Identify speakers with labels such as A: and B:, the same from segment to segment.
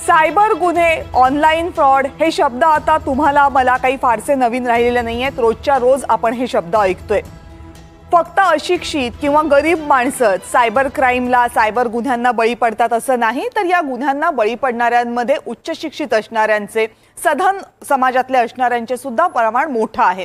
A: Cyber गुन्हे, online fraud हे शब्द आता तुम्हाला मला काही फारसे नवीन राहिलेले नाहीयेत। रोजच्या रोज आपण हे शब्द ऐकतोय। फक्त अशिक्षित किंवा गरीब माणसं सायबर क्राईमला, सायबर गुन्ह्यांना बळी पडतात असं नाही, तर या गुन्ह्यांना बळी पडणाऱ्यांमध्ये उच्च शिक्षित असणाऱ्यांचे, सधन समाजातले असणाऱ्यांचे सुद्धा प्रमाण मोठं आहे।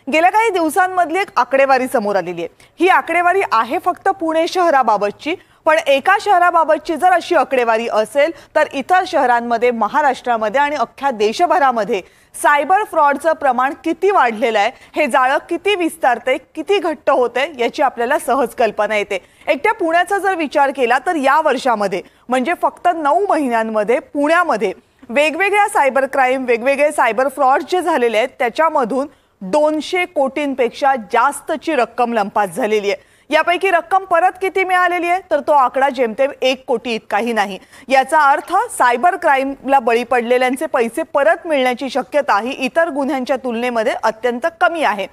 A: गेल्या काही दिवसांमधली एक आकडेवारी समोर आलेली आहे। ही आकडेवारी आहे फक्त पुणे शहराबाबतची, पण एका शहराबाबतची जर अशी आकडेवारी असेल तर इतर शहरांमध्ये, महाराष्ट्रामध्ये आणि अख्ख्या देशभरामध्ये सायबर फ्रॉडचं प्रमाण किती वाढलेलं आहे, हे जाळं किती विस्तारते, किती घट्ट होते याची आपल्याला सहज कल्पना येते। एकट्या पुण्याचा जर विचार केला तर या वर्षामध्ये म्हणजे फक्त 9 महिन्यांमध्ये पुण्यामध्ये वेगवेगळ्या सायबर क्राईम, वेगवेगळे सायबर फ्रॉड जे झालेले आहेत त्याच्यामधून 200 कोटींपेक्षा जास्तची रक्कम लंपास झालेली आहे। यापैकी रक्कम परत किती मिळालेली आहे तर तो आकडा जेमतेम 1 कोटी इतकाही नाही। याचा अर्थ सायबर क्राईमला बळी पडलेल्यांचे पैसे परत मिळण्याची शक्यता ही इतर गुन्ह्यांच्या तुलनेमध्ये अत्यंत कमी आहे।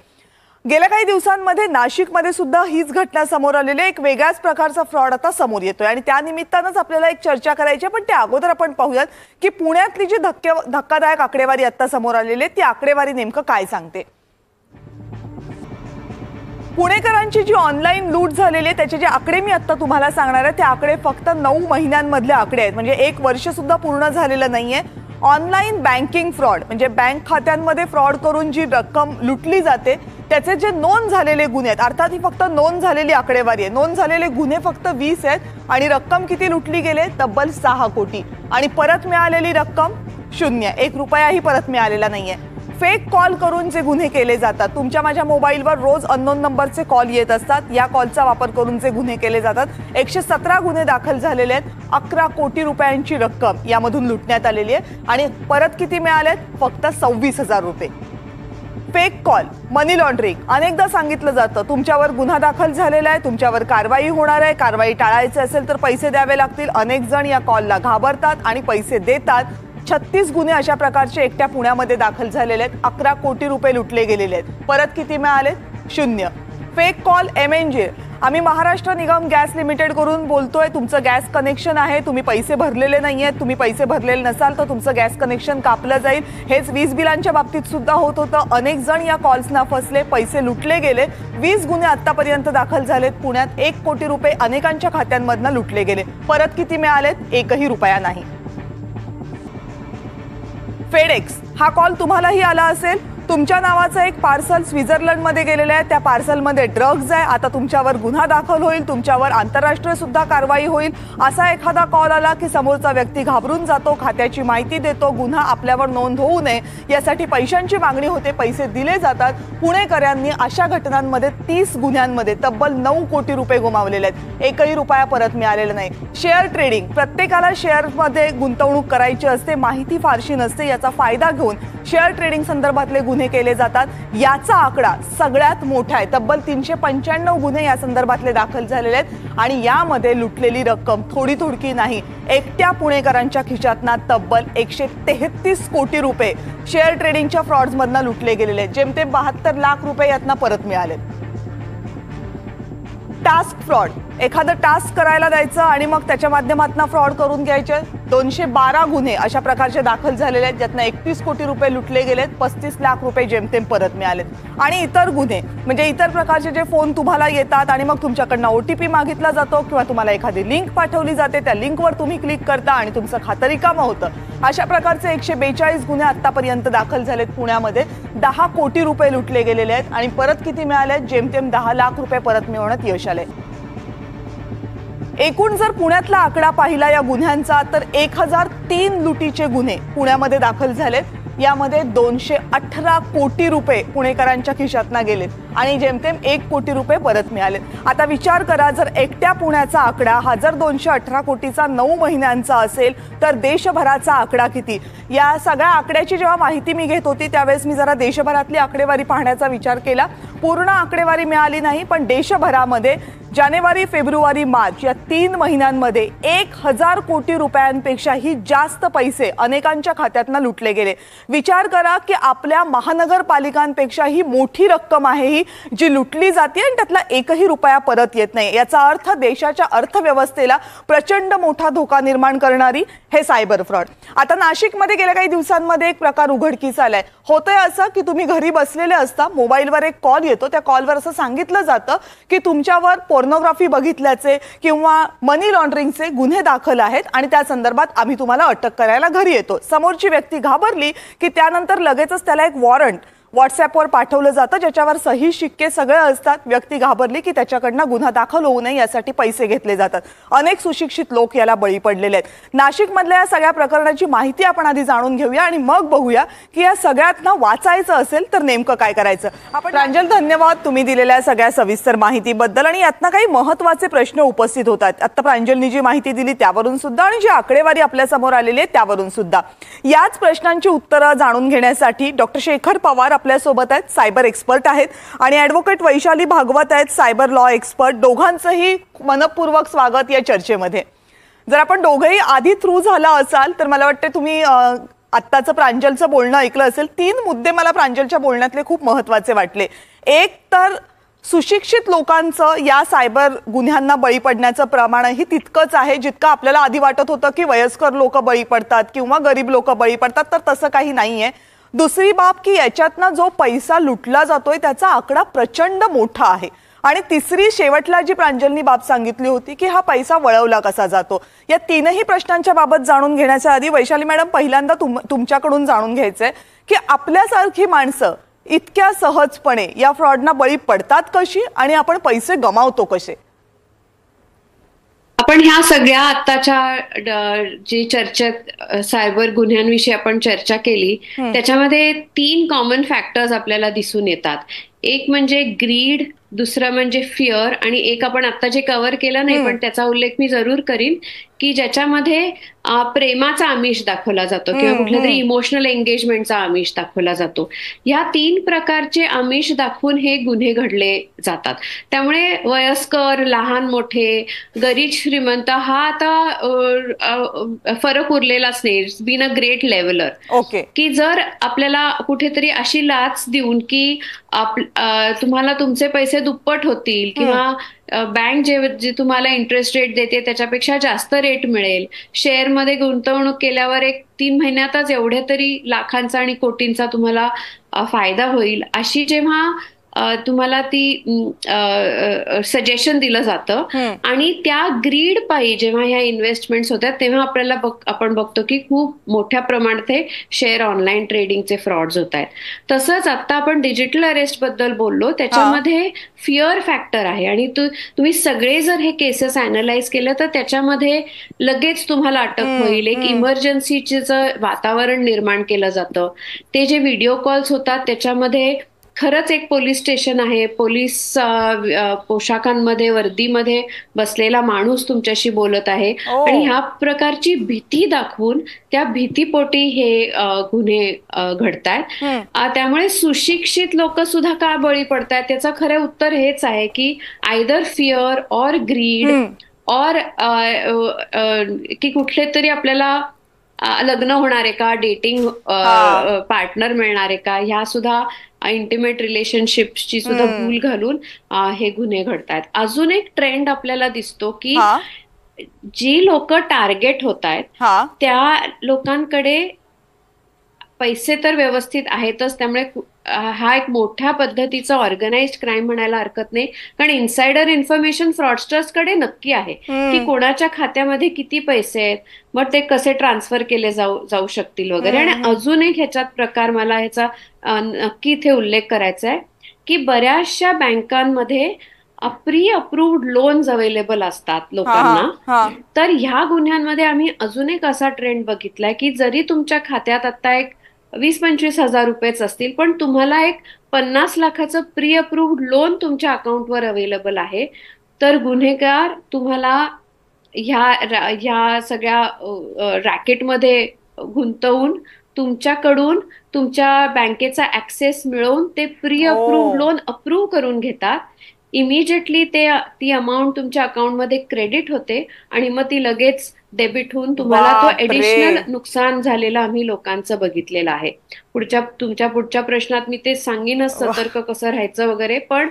A: गेल्या काही दिवसांमध्ये नाशिकमध्ये सुद्धा हीच घटना समोर आलेली आहे। एक वेगळ्याच प्रकारचा फ्रॉड आता समोर येतोय आणि त्या निमित्तानंच आपल्याला एक चर्चा करायची आहे। पण त्या अगोदर आपण पाहूयात की पुण्यातली जी धक्कादायक आकडेवारी आता समोर आलेली आहे ती आकडेवारी नेमकं काय सांगते। पुणेकरांची जी ऑनलाईन लूट झालेली आहे त्याचे जे आकडे मी आता तुम्हाला सांगणार आहे ते आकडे फक्त 9 महिन्यांमधले आकडे आहेत, म्हणजे 1 वर्ष सुद्धा पूर्ण झालेलं नाहीये। ऑनलाईन बँकिंग फ्रॉड म्हणजे बँक खात्यांमध्ये फ्रॉड करून जी रक्कम लुटली जाते त्याचे जे नोंद झालेले गुन्हे आहेत, अर्थात ही फक्त नोंद झालेली आकडेवारी आहे, नोंद झालेले गुन्हे फक्त 20 आहेत आणि रक्कम किती लुटली गेले तब्बल 6 कोटी आणि परत मिळालेली रक्कम 0, 1 रुपयाही परत मिळालेला नाहीये। फेक कॉल करून जे गुन्हे केले जातात, तुमच्या माझ्या मोबाईलवर रोज अननोन नंबरचे कॉल येत असतात, या कॉलचा वापर करून जे गुन्हे केले जातात, 117 गुन्हे दाखल झालेले आहेत। 11 कोटी रुपयांची रक्कम यामधून लुटण्यात आलेली आहे आणि परत किती मिळालेत फक्त 26,000 रुपये। फेक कॉल, मनी लॉन्ड्रिंग, अनेकदा सांगितलं जातं तुमच्यावर गुन्हा दाखल झालेला आहे, तुमच्यावर कारवाई होणार आहे, कारवाई टाळायची असेल तर पैसे द्यावे लागतील। अनेक जण या कॉलला घाबरतात आणि पैसे देतात। 36 गुन्हे अशा प्रकारचे एकट्या पुण्यामध्ये दाखल झालेले आहेत। 11 कोटी रुपये लुटले गेलेले आहेत, परत किती मिळाले 0। फेक कॉल, MNG, आम्ही महाराष्ट्र निगम गॅस लिमिटेड करून बोलतोय, तुमचं गॅस कनेक्शन आहे, तुम्ही पैसे भरलेले नाहीयेत, तुम्ही पैसे भरलेले नसाल तर तुमचं गॅस कनेक्शन कापलं जाईल। हेच वीज बिलांच्या बाबतीत सुद्धा होत होतं। अनेक जण या कॉल्सना फसले, पैसे लुटले गेले। 20 गुन्हे आतापर्यंत दाखल झालेत पुण्यात। 1 कोटी रुपये अनेकांच्या खात्यांमधून लुटले गेले, परत किती मिळालेत 1ही रुपया नाही। फेडेक्स, हा कॉल तुम्हालाही आला असेल। तुमच्या नावाचं एक पार्सल स्वित्झर्लंडमध्ये गेलेलं आहे, त्या पार्सलमध्ये ड्रग्ज आहे, आता तुमच्यावर गुन्हा दाखल होईल, तुमच्यावर आंतरराष्ट्रीय सुद्धा कारवाई होईल। असा एखादा कॉल आला की समोरचा व्यक्ती घाबरून जातो, खात्याची माहिती देतो, गुन्हा आपल्यावर नोंद होऊ नये यासाठी पैशांची मागणी होते, पैसे दिले जातात। पुणेकरांनी अशा घटनांमध्ये 30 गुन्ह्यांमध्ये तब्बल 9 कोटी रुपये गमावलेले आहेत, 1ही रुपया परत मिळालेला नाही। शेअर ट्रेडिंग, प्रत्येकाला शेअरमध्ये गुंतवणूक करायची असते, माहिती फारशी नसते, याचा फायदा घेऊन शेअर ट्रेडिंग संदर्भातले गुन्हे केले जातात। याचा आकडा सगळ्यात मोठा आहे, तब्बल 395 गुन्हे या संदर्भातले दाखल झालेले आहेत आणि यामध्ये लुटलेली रक्कम थोडी थोडकी नाही, एकट्या पुणेकरांच्या खिशातना तब्बल 133 कोटी रुपये शेअर ट्रेडिंगच्या फ्रॉड्समधनं लुटले गेलेले आहेत। जेमतेम 72 लाख रुपये यातनं परत मिळाले। टास्क फ्रॉड, एखादं टास्क करायला द्यायचं आणि मग त्याच्या माध्यमातून फ्रॉड करून घ्यायचे। 212 गुन्हे अशा प्रकारचे दाखल झालेले आहेत, ज्यातनं 31 कोटी रुपये लुटले गेलेत, 35 लाख रुपये जेमतेम परत मिळालेत। आणि इतर गुन्हे म्हणजे इतर प्रकारचे जे फोन तुम्हाला येतात आणि मग तुमच्याकडनं OTP मागितला जातो किंवा तुम्हाला एखादी लिंक पाठवली जाते, त्या लिंकवर तुम्ही क्लिक करता आणि तुमचं खातं रिकामं होतं। अशा प्रकारचे 142 गुन्हे आतापर्यंत दाखल झालेत पुण्यामध्ये। 10 कोटी रुपये लुटले गेलेले आहेत आणि परत किती मिळाले जेमतेम 10 लाख रुपये परत मिळवण्यात यश आले। एकूण जर पुण्यातला आकडा पाहिला या गुन्ह्यांचा तर 1003 लुटीचे गुन्हे पुण्यामध्ये दाखल झालेत। यामध्ये 218 कोटी रुपये पुणेकरांच्या खिशातनं गेलेत आणि जेमतेम 1 कोटी रुपये परत मिळालेत। आता विचार करा, जर एकट्या पुण्याचा आकडा हा जर 218 कोटीचा 9 महिन्यांचा असेल तर देशभराचा आकडा किती। या सगळ्या आकड्याची जेव्हा माहिती मी घेत होती त्यावेळेस मी जरा देशभरातली आकडेवारी पाहण्याचा विचार केला। पूर्ण आकडेवारी मिळाली नाही, पण देशभरामध्ये जानेवारी, फेब्रुवारी, मार्च या 3 महिन्यांमध्ये 1,000 कोटी रुपयांपेक्षाही जास्त पैसे अनेकांच्या खात्यातनं लुटले गेले. विचार करा की आपल्या महानगरपालिकांपेक्षाही मोठी रक्कम आहे ही जी लुटली जाते आणि त्यातला एकही रुपया परत येत नाही. याचा अर्थ देशाच्या अर्थव्यवस्थेला प्रचंड मोठा धोका निर्माण करणारी हे सायबर फ्रॉड. आता नाशिकमध्ये गेल्या काही दिवसांमध्ये एक प्रकार उघडकीस आलाय. होतंय असं की तुम्ही घरी बसलेले असता, मोबाईलवर एक कॉल येतो, त्या कॉलवर असं सांगितलं जातं की तुमच्यावर पोर्नोग्राफी बघितल्याचे किंवा मनी लॉन्ड्रिंगचे गुन्हे दाखल आहेत आणि त्या संदर्भात आम्ही तुम्हाला अटक करायला घरी येतो. समोरची व्यक्ती घाबरली की त्यानंतर लगेचच त्याला एक वॉरंट व्हॉट्सअपवर पाठवलं जातं ज्याच्यावर सही शिक्के सगळे असतात. व्यक्ती घाबरली की त्याच्याकडनं गुन्हा दाखल होऊ नये यासाठी पैसे घेतले जातात. अनेक सुशिक्षित लोक याला बळी पडलेले आहेत. नाशिकमधल्या या सगळ्या प्रकरणाची माहिती आपण आधी जाणून घेऊया आणि मग बघूया की या सगळ्यातनं वाचायचं असेल तर नेमकं काय करायचं. आपण प्रांजल, धन्यवाद तुम्ही दिलेल्या सगळ्या सविस्तर माहितीबद्दल. आणि यातनं काही महत्त्वाचे प्रश्न उपस्थित होतात. आता प्रांजलनी जी माहिती दिली त्यावरून सुद्धा आणि जी आकडेवारी आपल्या समोर आलेली आहे त्यावरून सुद्धा. याच प्रश्नांची उत्तरं जाणून घेण्यासाठी डॉक्टर शेखर पवार आपल्या सोबत आहेत, सायबर एक्सपर्ट आहेत, आणि ॲडव्होकेट वैशाली भागवत आहेत, सायबर लॉ एक्सपर्ट. दोघांचंही मनपूर्वक स्वागत या चर्चेमध्ये. जर आपण दोघंही आधी थ्रू झाला असाल तर मला वाटतं तुम्ही आत्ताचं प्रांजलचं बोलणं ऐकलं असेल. 3 मुद्दे मला प्रांजलच्या बोलण्यातले खूप महत्त्वाचे वाटले. एक तर सुशिक्षित लोकांचं या सायबर गुन्ह्यांना बळी पडण्याचं प्रमाणही तितकंच आहे जितकं आपल्याला आधी वाटत होतं की वयस्कर लोक बळी पडतात किंवा गरीब लोक बळी पडतात, तर तसं काही नाहीये. दुसरी बाब की याच्यातनं जो पैसा लुटला जातोय त्याचा आकडा प्रचंड मोठा आहे. आणि तिसरी शेवटला जी प्रांजलनी बाब सांगितली होती की हा पैसा वळवला कसा जातो. या तीनही प्रश्नांच्या बाबत जाणून घेण्याच्या आधी वैशाली मॅडम, पहिल्यांदा तुमच्याकडून जाणून घ्यायचंय की आपल्यासारखी माणसं इतक्या सहजपणे या फ्रॉडना बळी पडतात कशी आणि आपण पैसे गमावतो कसे.
B: आपण ह्या सगळ्या आत्ताच्या जी चर्चेत सायबर गुन्ह्यांविषयी आपण चर्चा केली त्याच्यामध्ये 3 कॉमन फॅक्टर्स आपल्याला दिसून येतात. एक म्हणजे ग्रीड, दुसरं म्हणजे फिअर, आणि एक आपण आता जे कव्हर केलं नाही पण त्याचा उल्लेख मी जरूर करीन की ज्याच्यामध्ये प्रेमाचा आमिष दाखवला जातो किंवा कुठल्या तरी इमोशनल एंगेजमेंटचा आमिष दाखवला जातो. या 3 प्रकारचे आमिष दाखवून हे गुन्हे घडले जातात. त्यामुळे वयस्कर, लहान मोठे, गरीब श्रीमंत हा आता फरक उरलेलाच नाही. Been a great leveller.
A: Okay.
B: की जर आपल्याला कुठेतरी अशी लाच देऊन की तुम्हाला तुमचे पैसे दुप्पट होतील किंवा बँक जे तुम्हाला इंटरेस्ट रेट देते त्याच्यापेक्षा जास्त रेट मिळेल, शेअरमध्ये गुंतवणूक केल्यावर एक 3 महिन्यातच एवढ्या तरी लाखांचा आणि कोटींचा तुम्हाला फायदा होईल, अशी जेव्हा तुम्हाला ती सजेशन दिलं जातं आणि त्या ग्रीड पायी जेव्हा ह्या इन्व्हेस्टमेंट्स होतात तेव्हा आपल्याला आपण बघतो की खूप मोठ्या प्रमाणात हे शेअर ऑनलाईन ट्रेडिंगचे फ्रॉड्स होत आहेत. तसंच आता आपण डिजिटल अरेस्ट बद्दल बोललो, त्याच्यामध्ये फिअर फॅक्टर आहे आणि तुम्ही सगळे जर हे केसेस अॅनलाइज केलं तर त्याच्यामध्ये लगेच तुम्हाला अटक होईल. एक इमर्जन्सीचं वातावरण निर्माण केलं जातं. ते जे व्हिडिओ कॉल्स होतात त्याच्यामध्ये खरंच एक पोलीस स्टेशन आहे, पोलीस पोशाखांमध्ये, वर्दीमध्ये बसलेला माणूस तुमच्याशी बोलत आहे आणि ह्या प्रकारची भीती दाखवून त्या भीतीपोटी हे गुन्हे घडतायत. त्यामुळे सुशिक्षित लोक सुद्धा का बळी पडतायत त्याचं खरं उत्तर हेच आहे की either fear or greed or की कुठले तरी आपल्याला लग्न होणार आहे का, डेटिंग पार्टनर मिळणार आहे का, ह्या सुद्धा इंटिमेट रिलेशनशिपची सुद्धा भूल घालून हे गुन्हे घडतात. अजून एक ट्रेंड आपल्याला दिसतो की जी लोक टार्गेट होत आहेत त्या लोकांकडे पैसे तर व्यवस्थित आहेतच. त्यामुळे हा एक मोठ्या पद्धतीचा ऑर्गनाइज्ड क्राईम म्हणायला हरकत नाही, कारण इन्सायडर इन्फॉर्मेशन फ्रॉडस्टर्सकडे नक्की आहे की कोणाच्या खात्यामध्ये किती पैसे आहेत, मग ते कसे ट्रान्सफर केले जाऊ शकतील वगैरे. आणि अजून एक ह्याच्यात प्रकार मला ह्याचा नक्की इथे उल्लेख करायचा आहे की बऱ्याचशा बँकांमध्ये प्री अप्रूव्ड लोन्स अवेलेबल असतात लोकांना. तर ह्या गुन्ह्यांमध्ये आम्ही अजून एक असा ट्रेंड बघितलाय की जरी तुमच्या खात्यात आता एक 20-25 हजार रुपयेच असतील पण तुम्हाला एक 50 लाखाचं प्री अप्रूव्ड लोन तुमच्या अकाउंटवर अवेलेबल आहे, तर गुन्हेगार तुम्हाला ह्या सगळ्या रॅकेटमध्ये गुंतवून तुमच्याकडून तुमच्या बँकेचा ऍक्सेस मिळवून ते प्री अप्रूव्ड लोन अप्रूव्ह करून घेतात. इमिजिएटली ती अमाऊंट तुमच्या अकाउंटमध्ये क्रेडिट होते आणि मग ती लगेच डेबिट होऊन तुम्हाला तो
A: बापरे.
B: एडिशनल नुकसान झालेलं आम्ही लोकांचं बघितलेलं आहे. तुमच्या पुढच्या प्रश्नात मी ते सांगेनच सतर्क कसं राहायचं वगैरे, पण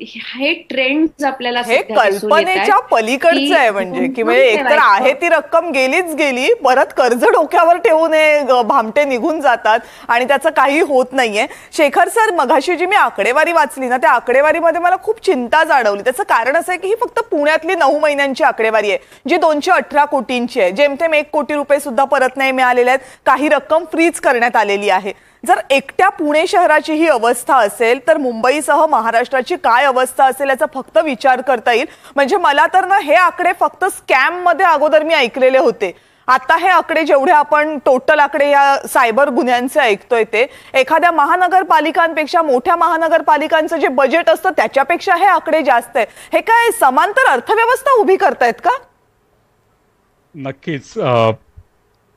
B: हे ट्रेंड्स आपल्याला
A: हे कल्पनेच्या पलीकडचं आहे, म्हणजे एकतर आहे ती रक्कम गेलीच गेली, परत कर्ज डोक्यावर ठेवून हे भामटे निघून जातात आणि त्याचं काही होत नाहीये. शेखर सर, मघाशी जी मी आकडेवारी वाचली ना, त्या आकडेवारीमध्ये मला खूप चिंता जाणवली. त्याचं कारण असं आहे की ही फक्त पुण्यातली 9 महिन्यांची आकडेवारी आहे, जी 218 कोटींची आहे. जेमतेम 1 कोटी रुपये सुद्धा परत नाही मिळालेले आहेत. काही रक्कम फ्रीज करण्यात आलेली आहे. जर एकट्या पुणे शहराची ही अवस्था असेल तर मुंबईसह महाराष्ट्राची काय अवस्था असेल याचा फक्त विचार करता येईल. म्हणजे मला तर ना हे आकडे फक्त स्कॅम मध्ये अगोदर मी ऐकलेले होते. आता हे आकडे जेवढे आपण टोटल आकडे या सायबर गुन्ह्यांचे ऐकतोय ते एखाद्या महानगरपालिकांपेक्षा, मोठ्या महानगरपालिकांचं जे बजेट असतं त्याच्यापेक्षा हे आकडे जास्त आहे. हे काय समांतर अर्थव्यवस्था उभी करतायत का?
C: नक्कीच.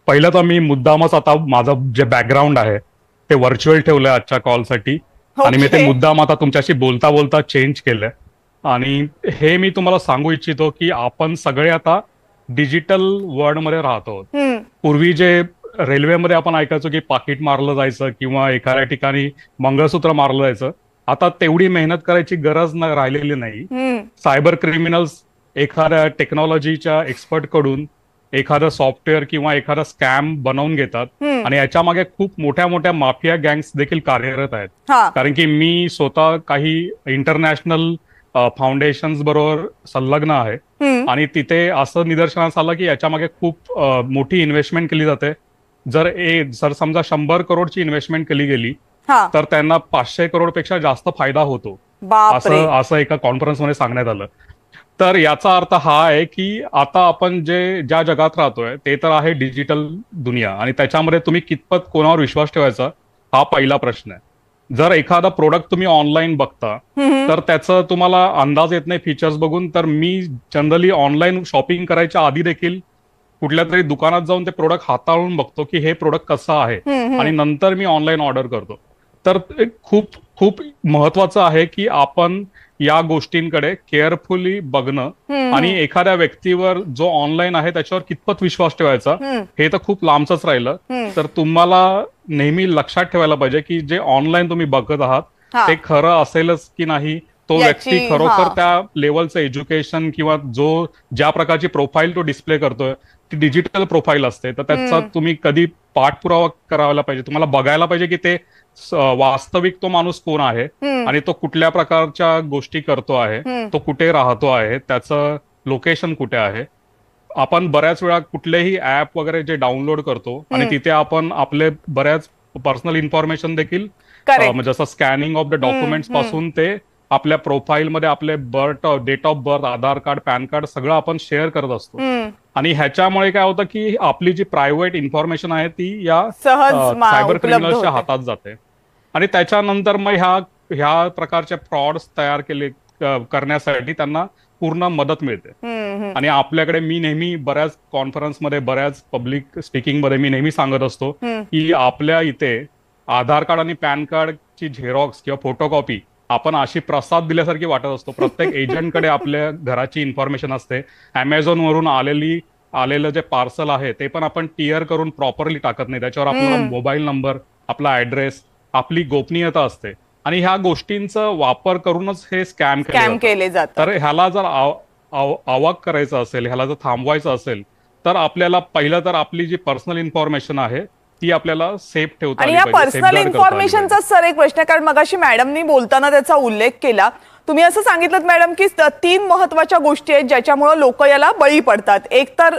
C: पहिलं तर मी मुद्दामच आता माझं जे बॅकग्राऊंड आहे ते व्हर्च्युअल ठेवलंय आजच्या कॉलसाठी, आणि मी ते मुद्दाम आता तुमच्याशी बोलता बोलता चेंज केलंय. आणि हे मी तुम्हाला सांगू इच्छितो की आपण सगळे आता डिजिटल वर्ल्ड मध्ये राहतो. पूर्वी जे रेल्वेमध्ये आपण ऐकायचो की पाकिट मारलं जायचं किंवा एखाद्या ठिकाणी मंगळसूत्र मारलं जायचं, आता तेवढी मेहनत करायची गरज राहिलेली नाही. सायबर क्रिमिनल्स एखाद्या टेक्नॉलॉजीच्या एक्सपर्ट कडून एखादं सॉफ्टवेअर किंवा एखादा स्कॅम बनवून घेतात आणि याच्या मागे खूप मोठ्या मोठ्या माफिया गँग्स देखील कार्यरत आहेत. कारण की मी स्वतः काही इंटरनॅशनल फाउंडेशन्स बरोबर संलग्न आहे आणि तिथे असं निदर्शनास आलं की याच्या मागे खूप मोठी इन्व्हेस्टमेंट केली जाते. जर समजा 100 करोडची इन्व्हेस्टमेंट केली गेली तर त्यांना 500 करोड पेक्षा जास्त फायदा होतो, असं एका कॉन्फरन्समध्ये सांगण्यात आलं. तर याचा अर्थ हा आहे की आता आपण ज्या जगात राहतोय ते तर आहे डिजिटल दुनिया, आणि त्याच्यामध्ये तुम्ही कितपत कोणावर विश्वास ठेवायचा हा पहिला प्रश्न आहे. जर एखादा प्रोडक्ट तुम्ही ऑनलाईन बघता तर त्याचं तुम्हाला अंदाज येत नाही फीचर्स बघून, तर मी जनरली ऑनलाईन शॉपिंग करायच्या आधी देखील कुठल्या तरी दुकानात जाऊन ते प्रोडक्ट हाताळून बघतो की हे प्रोडक्ट कसं आहे, आणि नंतर मी ऑनलाईन ऑर्डर करतो. तर खूप खूप महत्वाचं आहे की आपण या गोष्टींकडे केअरफुली बघणं आणि एखाद्या व्यक्तीवर जो ऑनलाईन आहे त्याच्यावर कितपत विश्वास ठेवायचा हे तर खूप लांबच राहिलं. तर तुम्हाला नेहमी लक्षात ठेवायला पाहिजे की जे ऑनलाईन तुम्ही बघत आहात ते खरं असेलच की नाही, तो व्यक्ती खरोखर त्या लेवलचं एज्युकेशन किंवा ज्या प्रकारची प्रोफाईल तो डिस्प्ले करतोय ती डिजिटल प्रोफाईल असते, तर त्याचा तुम्ही कधी पाठपुरावा करायला पाहिजे. तुम्हाला बघायला पाहिजे की ते वास्तविक तो माणूस कोण आहे आणि तो कुठल्या प्रकारच्या गोष्टी करतो आहे, तो कुठे राहतो आहे, त्याचं लोकेशन कुठे आहे. आपण बऱ्याच वेळा कुठलेही ऍप वगैरे जे डाउनलोड करतो आणि तिथे आपण आपले बऱ्याच पर्सनल इन्फॉर्मेशन देखील जसं स्कॅनिंग ऑफ द डॉक्युमेंट्स पासून ते आपल्या प्रोफाईलमध्ये आपले date of birth, Aadhaar card, PAN card सगळं आपण शेअर करत असतो. आणि ह्याच्यामुळे काय होतं की आपली जी प्रायव्हेट इन्फॉर्मेशन आहे ती या सायबर क्रिमिनल्सच्या हातात जाते, आणि त्याच्यानंतर मग ह्या प्रकारचे फ्रॉड्स तयार करण्यासाठी त्यांना पूर्ण मदत मिळते. आणि आपल्याकडे मी नेहमी बऱ्याच कॉन्फरन्समध्ये, बऱ्याच पब्लिक स्पीकिंगमध्ये मी नेहमी सांगत असतो की आपल्या इथे आधार कार्ड आणि पॅन कार्डची झेरॉक्स किंवा फोटोकॉपी आपण अशी प्रसाद दिल्यासारखी वाटत असतो. प्रत्येक एजंटकडे आपल्या घराची इन्फॉर्मेशन असते. अमेझॉन वरून आलेलं जे पार्सल आहे ते पण आपण टिअर करून प्रॉपरली टाकत नाही. त्याच्यावर आपला मोबाईल नंबर, आपला ऍड्रेस, आपली गोपनीयता असते, आणि ह्या गोष्टींचा वापर करूनच हे स्कॅम केले जातात. तर ह्याला जर अवाक करायचं असेल, ह्याला जर थांबवायचं असेल तर आपल्याला पहिलं तर आपली जी पर्सनल इन्फॉर्मेशन आहे ती आपल्याला सेफ ठेवता आली पाहिजे.
A: आणि या पर्सनल इन्फॉर्मेशनचा सर एक प्रश्न, कारण मगाशी मॅडमनी बोलताना त्याचा उल्लेख केला. तुम्ही असं सांगितलं मॅडम की 3 महत्वाच्या गोष्टी आहेत ज्याच्यामुळे लोक याला बळी पडतात. एक तर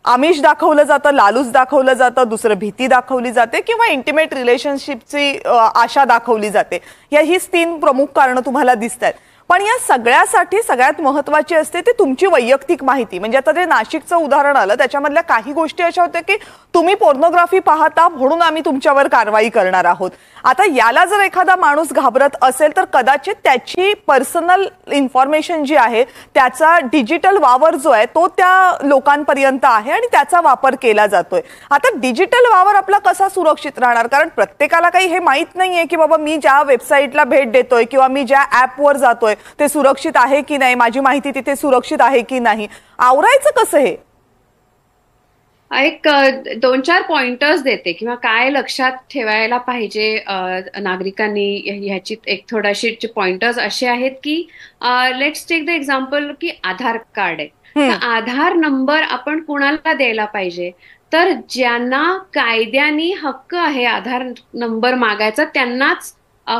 A: आमिष दाखवलं जातं, लालूच दाखवलं जातं, दुसरं भीती दाखवली जाते, किंवा इंटिमेट रिलेशनशिपची आशा दाखवली जाते. हीच 3 प्रमुख कारणं तुम्हाला दिसत आहेत. पण या सगळ्यासाठी सगळ्यात महत्वाची असते ती तुमची वैयक्तिक माहिती. म्हणजे आता जे नाशिकचं उदाहरण आलं त्याच्यामधल्या काही गोष्टी अशा होत्या की तुम्ही पोर्नोग्राफी पाहता म्हणून आम्ही तुमच्यावर कारवाई करणार आहोत. आता याला जर एखादा माणूस घाबरत असेल तर कदाचित त्याची पर्सनल इन्फॉर्मेशन जी आहे त्याचा डिजिटल वावर जो आहे तो त्या लोकांपर्यंत आहे आणि त्याचा वापर केला जातोय. आता डिजिटल वावर आपला कसा सुरक्षित राहणार? कारण प्रत्येकाला काही हे माहित नाहीये की बाबा मी ज्या वेबसाईटला भेट देतोय किंवा मी ज्या ऍपवर जातोय जातोय ते सुरक्षित आहे की नाही, माझी माहिती तिथे सुरक्षित आहे की नाही, आवरायचं कसं हे?
B: एक 2-4 पॉइंटर्स देते किंवा काय लक्षात ठेवायला पाहिजे नागरिकांनी ह्याची एक थोडाशी पॉइंटर्स असे आहेत की लेट्स टेक द एक्झाम्पल की आधार कार्ड आहे. तर आधार नंबर आपण कुणाला द्यायला पाहिजे? तर ज्यांना कायद्याने हक्क आहे आधार नंबर मागायचा त्यांनाच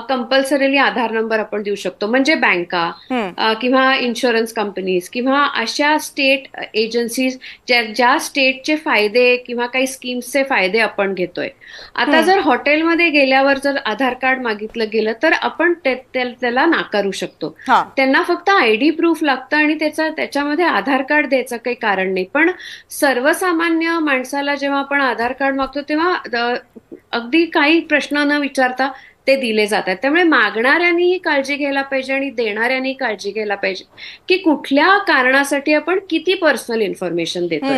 B: कंपल्सरीली आधार नंबर आपण देऊ शकतो. म्हणजे बँका किंवा इन्शुरन्स कंपनीज किंवा अशा स्टेट एजन्सीज ज्या स्टेटचे फायदे किंवा काही स्कीम्सचे फायदे आपण घेतोय. आता जर हॉटेलमध्ये गेल्यावर जर आधार कार्ड मागितलं गेलं तर आपण त्याला नाकारू शकतो. त्यांना फक्त आयडी प्रूफ लागतं आणि त्याच्यामध्ये आधार कार्ड द्यायचं काही कारण नाही. पण सर्वसामान्य माणसाला जेव्हा आपण आधार कार्ड मागतो तेव्हा अगदी काही प्रश्न न विचारता ते दिले जातात. त्यामुळे मागणाऱ्यांनीही काळजी घ्यायला पाहिजे आणि देणाऱ्यांनी काळजी घ्यायला पाहिजे की कुठल्या कारणासाठी आपण किती पर्सनल इन्फॉर्मेशन देतोय.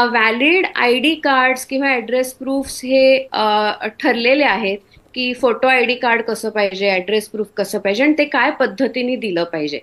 B: व्हॅलिड आयडी कार्ड्स किंवा ऍड्रेस प्रूफ्स हे ठरलेले आहेत की फोटो आयडी कार्ड कसं पाहिजे, ऍड्रेस प्रूफ कसं पाहिजे आणि ते काय पद्धतीने दिलं पाहिजे.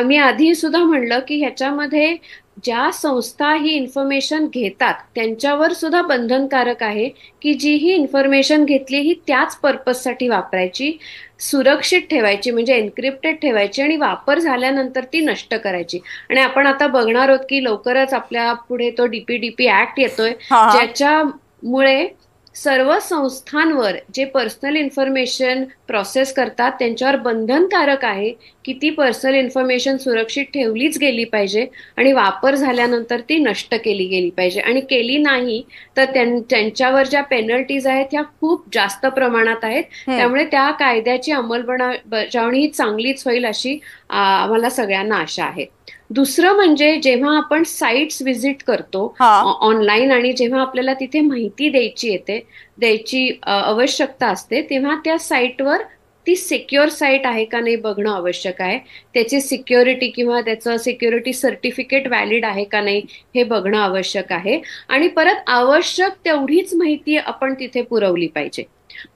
B: मी आधी सुद्धा म्हणलं की ह्याच्यामध्ये ज्या संस्था ही इन्फॉर्मेशन घेतात त्यांच्यावर सुद्धा बंधनकारक आहे की जी ही इन्फॉर्मेशन घेतली ही त्याच पर्पजसाठी वापरायची, सुरक्षित ठेवायची म्हणजे एन्क्रिप्टेड ठेवायची आणि वापर झाल्यानंतर ती नष्ट करायची. आणि आपण आता बघणार आहोत की लवकरच आपल्या पुढे तो डीपीडीपी ऍक्ट येतोय ज्याच्यामुळे सर्व संस्थांवर जे पर्सनल इन्फॉर्मेशन प्रोसेस करतात त्यांच्यावर बंधनकारक आहे की ती पर्सनल इन्फॉर्मेशन सुरक्षित ठेवलीच गेली पाहिजे आणि वापर झाल्यानंतर ती नष्ट केली गेली पाहिजे. आणि केली नाही तर त्यांच्यावर ज्या पेनल्टीज आहेत त्या खूप जास्त प्रमाणात आहेत. त्यामुळे त्या कायद्याची अंमलबजावणी ही चांगलीच होईल अशी आम्हाला सगळ्यांना आशा आहे. दुसरं म्हणजे जेव्हा आपण साईट्स व्हिजिट करतो ऑनलाईन आणि जेव्हा आपल्याला तिथे माहिती द्यायची आवश्यकता असते तेव्हा त्या साईटवर ती सिक्युअर साईट आहे का नाही बघणं आवश्यक आहे. त्याची सिक्युरिटी किंवा त्याचं सिक्युरिटी सर्टिफिकेट व्हॅलिड आहे का नाही हे बघणं आवश्यक आहे. आणि परत आवश्यक तेवढीच माहिती आपण तिथे पुरवली पाहिजे.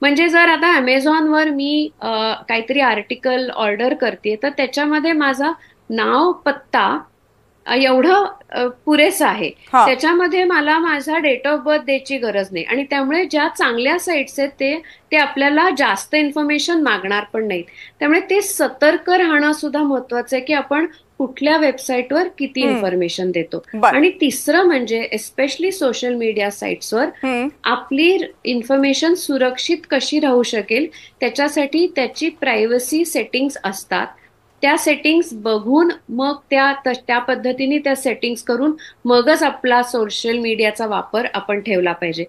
B: म्हणजे जर आता अमेझॉनवर मी काहीतरी आर्टिकल ऑर्डर करते तर त्याच्यामध्ये माझा नाव पत्ता एवढं पुरेसं आहे. त्याच्यामध्ये मला माझा डेट ऑफ बर्थ द्यायची गरज नाही. आणि त्यामुळे ज्या चांगल्या साईट्स आहेत ते आपल्याला जास्त इन्फॉर्मेशन मागणार पण नाहीत. त्यामुळे ते सतर्क राहणं सुद्धा महत्वाचं आहे की आपण कुठल्या वेबसाईटवर किती इन्फॉर्मेशन देतो. आणि तिसरं म्हणजे एस्पेशली सोशल मीडिया साईट्सवर आपली इन्फॉर्मेशन सुरक्षित कशी राहू शकेल त्याच्यासाठी त्याची प्रायव्हसी सेटिंग्स असतात. त्या सेटिंग्स बघून मग त्या पद्धतीने त्या सेटिंग्स करून मगच आपला सोशल मीडियाचा वापर आपण ठेवला पाहिजे.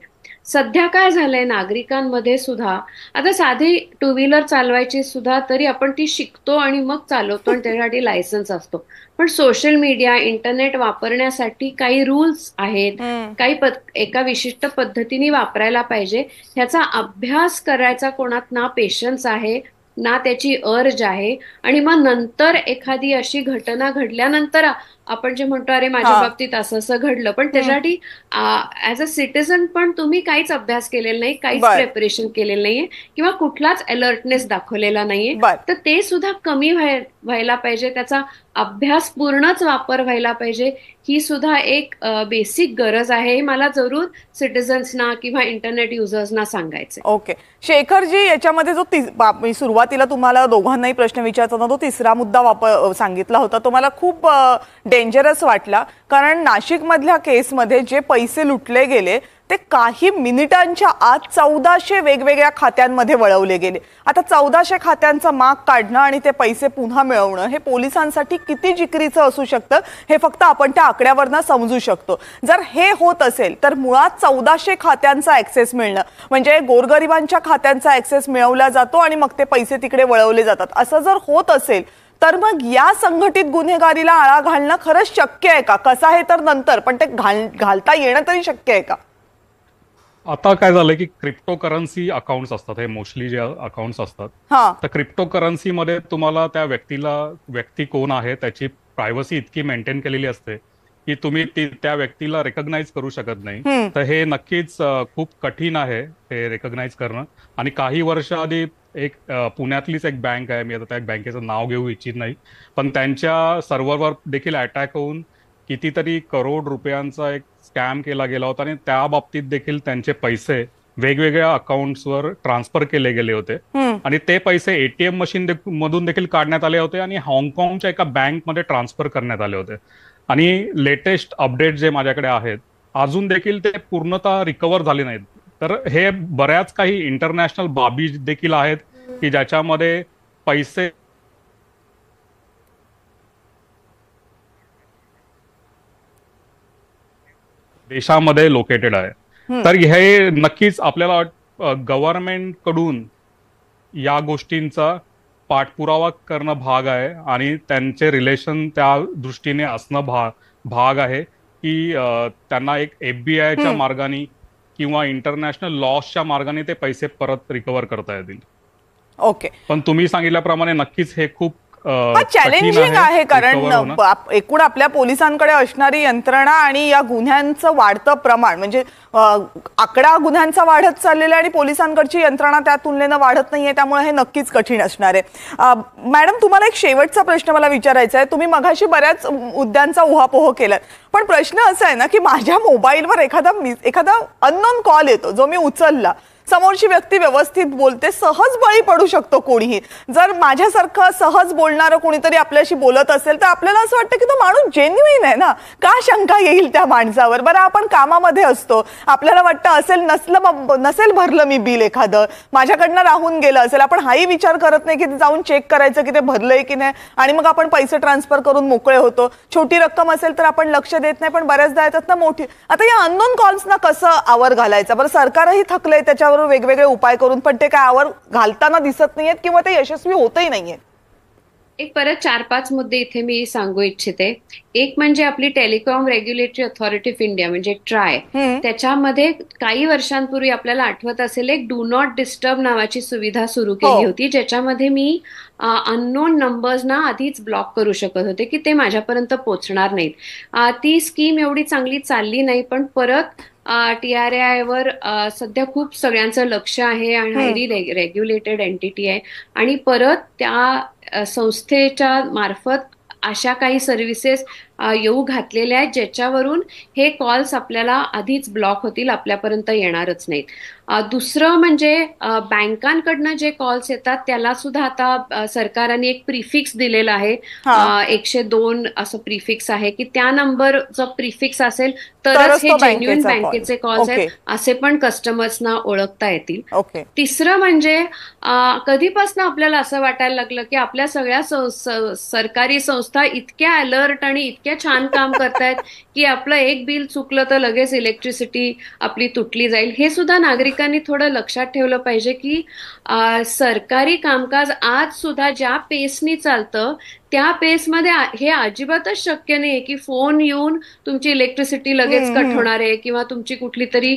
B: सध्या काय झालंय नागरिकांमध्ये सुद्धा आता साधी टू व्हीलर चालवायची सुद्धा तरी आपण ती शिकतो आणि मग चालवतो आणि त्यासाठी लायसन्स असतो. पण सोशल मीडिया इंटरनेट वापरण्यासाठी काही रूल्स आहेत, काही एका विशिष्ट पद्धतीने वापरायला पाहिजे. ह्याचा अभ्यास करायचा कोणात ना पेशन्स आहे ना त्याची अर्ज आहे. आणि मग नंतर एखादी अशी घटना घडल्यानंतर आपण जे म्हणतो अरे माझ्या बाबतीत असं घडलं पण त्याच्यासाठी ऍज अ सिटीझन पण तुम्ही काहीच अभ्यास केलेला नाही, काहीच प्रिपरेशन केलेलं नाहीये किंवा कुठलाच अलर्टनेस दाखवलेला नाहीये तर ते सुद्धा कमी व्हायला पाहिजे. त्याचा अभ्यास पूर्णच वापर व्हायला पाहिजे. ही सुद्धा एक बेसिक गरज आहे. मला जरूर सिटीझन्सना किंवा इंटरनेट युजर्सना सांगायचं.
A: ओके शेखरजी, याच्यामध्ये जो मी सुरुवातीला तुम्हाला दोघांनाही प्रश्न विचारताना तो तिसरा मुद्दा सांगितला होता तो मला खूप डेंजरस वाटला. कारण नाशिक मधल्या केसमध्ये जे पैसे लुटले गेले ते काही मिनिटांच्या आत 1400 वेगवेगळ्या खात्यांमध्ये वळवले गेले. आता 1400 खात्यांचा माग काढणं आणि ते पैसे पुन्हा मिळवणं हे पोलिसांसाठी किती जिकरीचं असू शकतं हे फक्त आपण त्या आकड्यावरनं समजू शकतो. जर हे होत असेल तर मुळात 1400 खात्यांचा ऍक्सेस मिळणं म्हणजे गोरगरिबांच्या खात्यांचा ऍक्सेस मिळवला जातो आणि मग ते पैसे तिकडे वळवले जातात. असं जर होत असेल तर मग या संघटित गुन्हेगारीला आळा घालणं खरंच शक्य आहे का? कसं आहे तर नंतर, पण ते घालता येणं तरी शक्य आहे का?
C: आता काय झालंय की क्रिप्टो करन्सी अकाउंट्स असतात, हे मोस्टली जे अकाउंट्स असतात तर क्रिप्टो करन्सी मध्ये तुम्हाला त्या व्यक्ती कोण आहे त्याची प्रायव्हसी इतकी मेंटेन केलेली असते की तुम्ही त्या व्यक्तीला रेकग्नाइज करू शकत नाही. तर हे नक्कीच खूप कठीण आहे हे रेकग्नाइज करणं. आणि काही वर्ष आधी एक पुण्यातलीच एक बँक आहे, मी आता त्या बँकेचं नाव घेऊ इच्छित नाही, पण त्यांच्या सर्व्हरवर देखील अटॅक होऊन कितीतरी करोड रुपयांचा एक स्कॅम केला गेला होता आणि त्या बाबतीत देखील त्यांचे पैसे वेगवेगळ्या अकाउंट्सवर ट्रान्सफर केले गेले होते आणि ते पैसे एटीएम मशीन मधून देखील काढण्यात आले होते आणि हाँगकाँगच्या एका बँकमध्ये ट्रान्सफर करण्यात आले होते. आणि लेटेस्ट अपडेट जे माझ्याकडे आहेत अजून देखील ते पूर्णतः रिकवर झाले नाहीत. तर हे बऱ्याच काही इंटरनॅशनल बाबी देखील आहेत की ज्याच्यामध्ये पैसे देशामध्ये लोकेटेड आहे. तर हे नक्कीच आपल्याला गव्हर्नमेंट कडून या गोष्टींचा पाठपुरावा करणं भाग आहे आणि त्यांचे रिलेशन त्या दृष्टीने असणं भाग आहे की त्यांना एक FBI च्या मार्गाने किंवा इंटरनॅशनल लॉसच्या मार्गाने ते पैसे परत रिकव्हर करता येतील.
A: ओके.
C: पण तुम्ही सांगितल्याप्रमाणे नक्कीच हे खूप
A: चॅलेंजिंग आहे, कारण एकूण आपल्या पोलिसांकडे असणारी यंत्रणा आणि या गुन्ह्यांचं वाढतं प्रमाण, म्हणजे आकडा गुन्ह्यांचा वाढत चाललेला आहे आणि पोलिसांकडची यंत्रणा त्या तुलनेनं वाढत नाहीये, त्यामुळे हे नक्कीच कठीण असणार आहे. मॅडम, तुम्हाला एक शेवटचा प्रश्न मला विचारायचा आहे. तुम्ही मगाशी बऱ्याच मुद्द्यांचा उहापोह केलाय, पण प्रश्न असा आहे ना की माझ्या मोबाईलवर एखादा अननोन कॉल येतो जो मी उचलला, समोरची व्यक्ती व्यवस्थित बोलते, सहज बळी पडू शकतो कोणीही. जर माझ्यासारखं सहज बोलणारं कोणीतरी आपल्याशी बोलत असेल तर आपल्याला असं वाटतं की तो माणूस जेन्युइन आहे ना, का शंका येईल त्या माणसावर. बरं, आपण कामामध्ये असतो, आपल्याला वाटतं नसेल भरलं मी बिल, एखादं माझ्याकडनं राहून गेलं असेल, आपण हाही विचार करत नाही की जाऊन चेक करायचं की ते भरलंय की नाही, आणि मग आपण पैसे ट्रान्सफर करून मोकळे होतो. छोटी रक्कम असेल तर आपण लक्ष देत नाही, पण बऱ्याचदा येतात ना मोठी. आता या अननोन कॉल्सना कसं आवर घालायचा? बरं, सरकारही थकलंय त्याच्यावर वेगवेगळे उपाय करून, पण ते काय आवर घालताना दिसत नाहीयेत किंवा ते यशस्वी होतही नाहीये.
B: एक परत 4-5 मुद्दे इथे मी सांगू इच्छिते. एक म्हणजे आपली telecom regulatory authority of India म्हणजे ट्राय, त्याच्यामध्ये काही वर्षांपूर्वी आपल्याला आठवत असेल एक डू नॉट डिस्टर्ब नावाची सुविधा सुरू केली होती, ज्याच्यामध्ये मी अननोन नंबर्सना आधीच ब्लॉक करू शकत होते की ते माझ्यापर्यंत पोहोचणार नाहीत. ती स्कीम एवढी चांगली चालली नाही, पण परत TRAI वर सध्या खूप सगळ्यांचं लक्ष आहे आणि हायली रेग्युलेटेड एंटिटी आहे, आणि परत त्या संस्थेच्या मार्फत अशा काही सर्व्हिसेस येऊ घातलेल्या आहेत ज्याच्यावरून हे कॉल्स आपल्याला आधीच ब्लॉक होतील, आपल्यापर्यंत येणारच नाहीत. दुसरं म्हणजे बँकांकडनं जे कॉल्स येतात त्याला सुद्धा आता सरकारने एक प्रिफिक्स दिलेला आहे, 102 असं प्रिफिक्स आहे की त्या नंबरचं प्रिफिक्स असेल तरच हे जेन्युइन बँकेचे कॉल्स आहेत असे पण कस्टमर्सना ओळखता येतील. तिसरं म्हणजे कधीपासून आपल्याला असं वाटायला लागलं की आपल्या सगळ्या सरकारी संस्था इतक्या अलर्ट आणि इतक्या छान काम करतायत की आपलं एक बिल चुकलं तर लगेच इलेक्ट्रिसिटी आपली तुटली जाईल. हे सुद्धा नागरिकांनी थोडं लक्षात ठेवलं पाहिजे की सरकारी कामकाज आज सुद्धा ज्या पेसनी चालतं त्या पेसमध्ये हे अजिबातच शक्य नाही की फोन येऊन तुमची इलेक्ट्रिसिटी लगेच कट होणार आहे किंवा तुमची कुठली तरी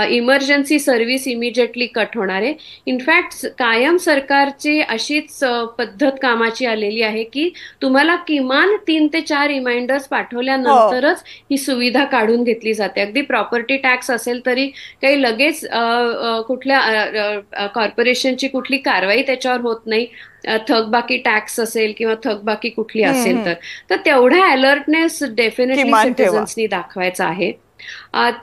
B: इमर्जन्सी सर्व्हिस इमिजिएटली कट होणार आहे. इनफॅक्ट कायम सरकारची अशीच पद्धत कामाची आलेली आहे की तुम्हाला किमान 3 ते 4 रिमाइंडर्स पाठवल्यानंतरच ही सुविधा काढून घेतली जाते. अगदी प्रॉपर्टी टॅक्स असेल तरी काही लगेच कुठल्या कॉर्पोरेशनची कुठली कारवाई त्याच्यावर होत नाही. थकबाकी टॅक्स असेल किंवा थकबाकी कुठली असेल तर तेवढा अलर्टनेस डेफिनेटली सिटिझन्सनी दाखवायचा आहे.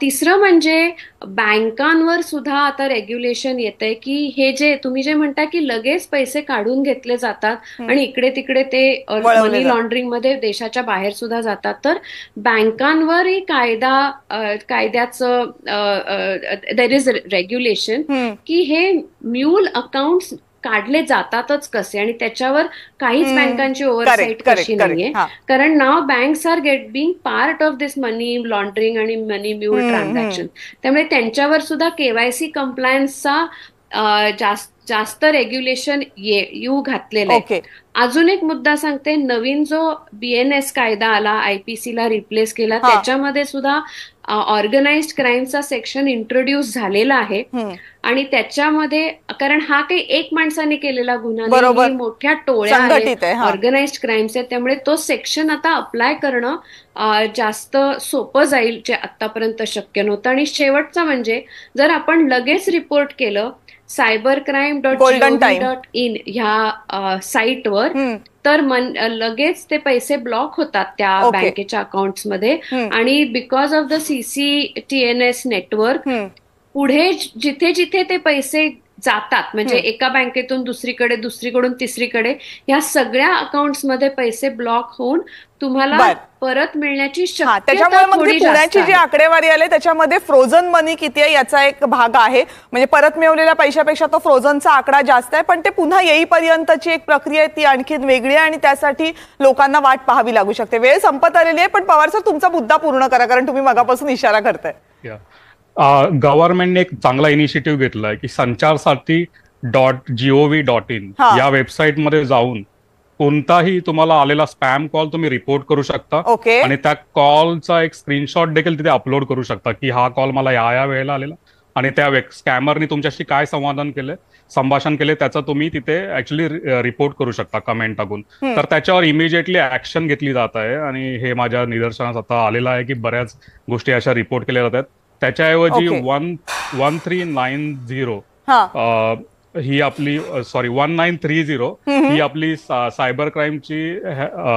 B: तिसरं म्हणजे बँकांवर सुद्धा आता रेग्युलेशन येतंय की हे जे तुम्ही जे म्हणता की लगेच पैसे काढून घेतले जातात आणि इकडे तिकडे ते मनी लॉन्ड्रिंग मध्ये देशाच्या बाहेर सुद्धा जातात, तर बँकांवरही कायद्याचं देर इज रेग्युलेशन की हे म्यूल अकाउंट्स काढले जातातच कसे, आणि त्याच्यावर काहीच बँकांची ओव्हरसाईट कशी नाहीये, कारण now banks are being part of this money laundering आणि मनी म्यूल ट्रान्झॅक्शन. त्यामुळे त्यांच्यावर सुद्धा KYC कम्प्लायन्सचा जास्त रेग्युलेशन येऊ घातलेलं आहे. अजून एक मुद्दा सांगते, नवीन जो BNS कायदा आला, IPC ला रिप्लेस केला, त्याच्यामध्ये सुद्धा ऑर्गनाइज्ड क्राईमचा सेक्शन इंट्रोड्यूस झालेला आहे आणि त्याच्यामध्ये कारण हा काही एक माणसाने केलेला गुन्हा नाही, मोठ्या टोळ्या आहेत, ऑर्गनाइज्ड क्राईम्स आहेत, त्यामुळे तो सेक्शन आता अप्लाय करणं जास्त सोपं जाईल जे आतापर्यंत शक्य नव्हतं. आणि शेवटचं म्हणजे जर आपण लगेच रिपोर्ट केलं cybercrime.gov.in ह्या साईटवर, तर लगेच ते पैसे ब्लॉक होतात त्या बँकेच्या अकाउंट्समध्ये. आणि because of the CCTNS network पुढे जिथे जिथे ते पैसे जातात, म्हणजे एका बँकेतून दुसरीकडे, दुसरीकडून तिसरीकडे, या सगळ्या अकाउंट्समध्ये पैसे ब्लॉक होऊन तुम्हाला परत मिळण्याची शक्यता
A: त्याच्यामुळे मग
B: थोडी
A: पुण्याची जी आकडेवारी आली त्याच्यामध्ये फ्रोझन मनी किती आहे याचा एक भाग आहे. म्हणजे परत मिळवलेल्या पैशापेक्षा तो फ्रोझनचा आकडा जास्त आहे, पण ते पुन्हा येईपर्यंतची एक प्रक्रिया आहे, ती आणखीन वेगळी आहे आणि त्यासाठी लोकांना वाट पाहावी लागू शकते. वेळ संपत आलेली आहे, पण पवार सर तुमचा मुद्दा पूर्ण करा, कारण तुम्ही मगापासून इशारा करताय.
C: गव्हर्नमेंटने एक चांगला इनिशिएटिव्ह घेतलाय की sanchar.sati.gov.in या वेबसाईटमध्ये जाऊन कोणताही तुम्हाला आलेला स्पॅम कॉल तुम्ही रिपोर्ट करू शकता आणि त्या कॉलचा एक स्क्रीनशॉट देखील तिथे अपलोड करू शकता की हा कॉल मला या वेळेला आलेला आणि त्या स्कॅमरनी तुमच्याशी काय संभाषण केले त्याचा तुम्ही तिथे ऍक्च्युली रिपोर्ट करू शकता कमेंट टाकून. तर त्याच्यावर इमिजिएटली ऍक्शन घेतली जात आहे आणि हे माझ्या निदर्शनास आता आलेलं आहे की बऱ्याच गोष्टी अशा रिपोर्ट केल्या जातात. त्याच्याऐवजी 1390 ही आपली 1930 ही आपली सायबर क्राईमची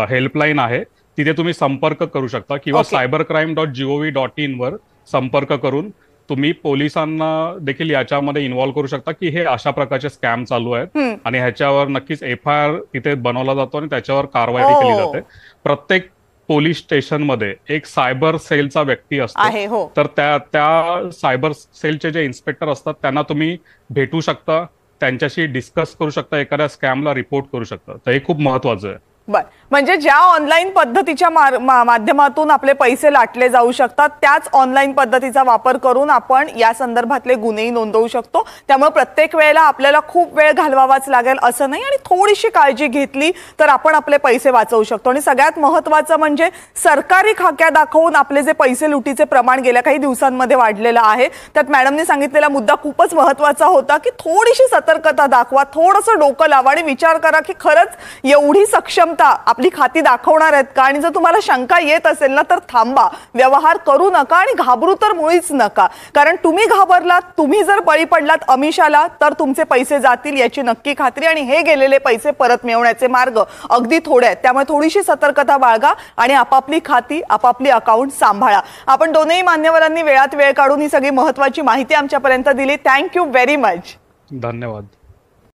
C: हेल्पलाईन आहे. तिथे तुम्ही संपर्क करू शकता किंवा cybercrime.gov.in वर संपर्क करून तुम्ही पोलिसांना देखील याच्यामध्ये इन्व्हॉल्व्ह करू शकता की हे अशा प्रकारचे स्कॅम चालू आहेत आणि ह्याच्यावर नक्कीच FIR तिथे बनवला जातो आणि त्याच्यावर कारवाई केली जाते. प्रत्येक पोलीस स्टेशनमध्ये एक सायबर सेलचा व्यक्ती असतो, तर त्या सायबर सेलचे जे इन्स्पेक्टर असतात त्यांना तुम्ही भेटू शकता, त्यांच्याशी डिस्कस करू शकता, एखाद्या स्कॅमला रिपोर्ट करू शकता. तर हे खूप महत्वाचं आहे.
A: म्हणजे ज्या ऑनलाईन पद्धतीच्या माध्यमातून आपले पैसे लाटले जाऊ शकतात त्याच ऑनलाईन पद्धतीचा वापर करून आपण या संदर्भातले गुन्हेही नोंदवू शकतो. त्यामुळे प्रत्येक वेळेला आपल्याला खूप वेळ घालवावाच लागेल असं नाही आणि थोडीशी काळजी घेतली तर आपण आपले पैसे वाचवू शकतो. आणि सगळ्यात महत्वाचं म्हणजे सरकारी खाक्या दाखवून आपले जे पैसे लुटीचे प्रमाण गेल्या काही दिवसांमध्ये वाढलेलं आहे. त्यात मॅडमने सांगितलेला मुद्दा खूपच महत्वाचा होता की थोडीशी सतर्कता दाखवा, थोडंसं डोकं लावा आणि विचार करा की खरंच एवढी सक्षमता आपली खाती दाखवणार आहेत का. आणि जर तुम्हाला शंका येत असेल ना तर थांबा, व्यवहार करू नका आणि घाबरू तर मुळीच नका. कारण तुम्ही घाबरलात, तुम्ही जर बळी पडलात अमिषाला तर तुमचे पैसे जातील याची नक्की खात्री. आणि हे गेलेले पैसे परत मिळवण्याचे मार्ग अगदी थोडे आहेत. त्यामुळे थोडीशी सतर्कता बाळगा आणि आपापली खाती आपापली अकाउंट सांभाळा. आपण दोनही मान्यवरांनी वेळात वेळ काढून ही सगळी महत्वाची माहिती आमच्यापर्यंत दिली. Thank you very much.
C: धन्यवाद.